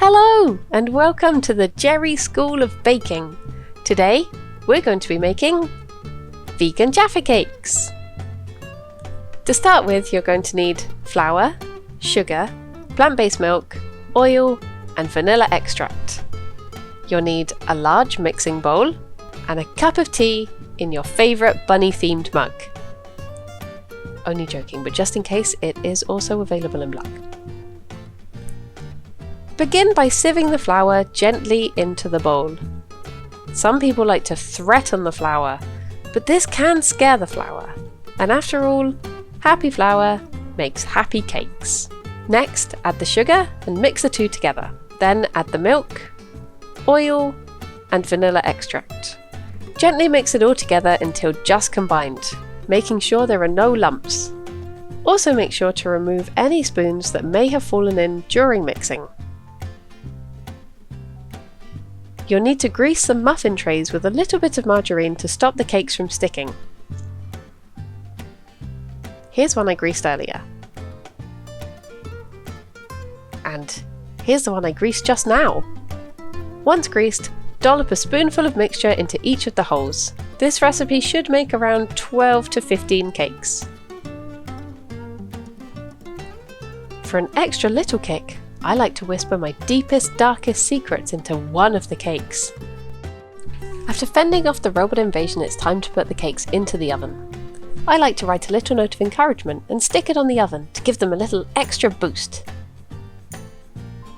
Hello and welcome to the Jerry School of Baking. Today we're going to be making vegan Jaffa cakes. To start with, you're going to need flour, sugar, plant-based milk, oil and vanilla extract. You'll need a large mixing bowl and a cup of tea in your favourite bunny themed mug. Only joking, but just in case, it is also available in black. Begin by sieving the flour gently into the bowl. Some people like to threaten the flour, but this can scare the flour. And after all, happy flour makes happy cakes. Next, add the sugar and mix the two together. Then add the milk, oil and vanilla extract. Gently mix it all together until just combined, making sure there are no lumps. Also make sure to remove any spoons that may have fallen in during mixing. You'll need to grease some muffin trays with a little bit of margarine to stop the cakes from sticking. Here's one I greased earlier. And here's the one I greased just now. Once greased, dollop a spoonful of mixture into each of the holes. This recipe should make around 12 to 15 cakes. For an extra little kick, I like to whisper my deepest, darkest secrets into one of the cakes. After fending off the robot invasion, it's time to put the cakes into the oven. I like to write a little note of encouragement and stick it on the oven to give them a little extra boost.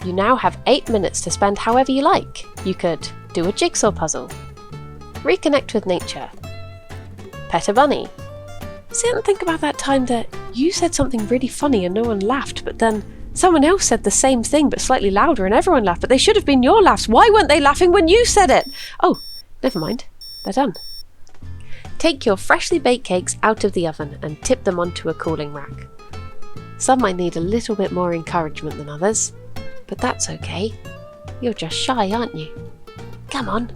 You now have 8 minutes to spend however you like. You could do a jigsaw puzzle, reconnect with nature, pet a bunny, sit and think about that time that you said something really funny and no one laughed, but then someone else said the same thing but slightly louder and everyone laughed, but they should have been your laughs. Why weren't they laughing when you said it? Oh, never mind. They're done. Take your freshly baked cakes out of the oven and tip them onto a cooling rack. Some might need a little bit more encouragement than others, but that's okay. You're just shy, aren't you? Come on.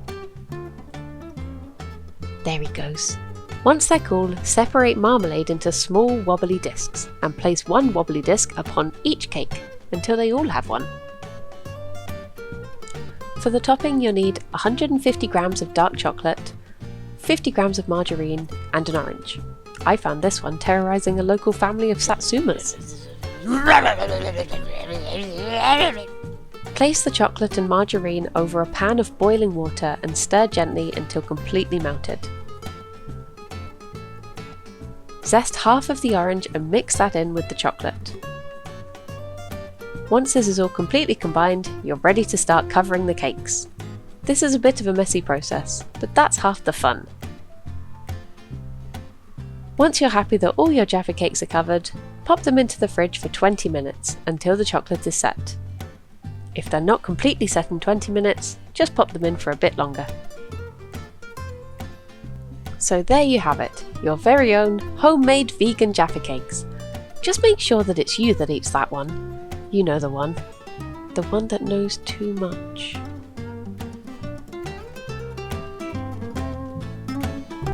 There he goes. Once they're cool, separate marmalade into small wobbly discs and place one wobbly disc upon each cake until they all have one. For the topping, you'll need 150 grams of dark chocolate, 50 grams of margarine and an orange. I found this one terrorizing a local family of satsumas. Place the chocolate and margarine over a pan of boiling water and stir gently until completely melted. Zest half of the orange and mix that in with the chocolate. Once this is all completely combined, you're ready to start covering the cakes. This is a bit of a messy process, but that's half the fun. Once you're happy that all your Jaffa cakes are covered, pop them into the fridge for 20 minutes until the chocolate is set. If they're not completely set in 20 minutes, just pop them in for a bit longer. So there you have it, your very own homemade vegan Jaffa cakes. Just make sure that it's you that eats that one. You know the one. The one that knows too much.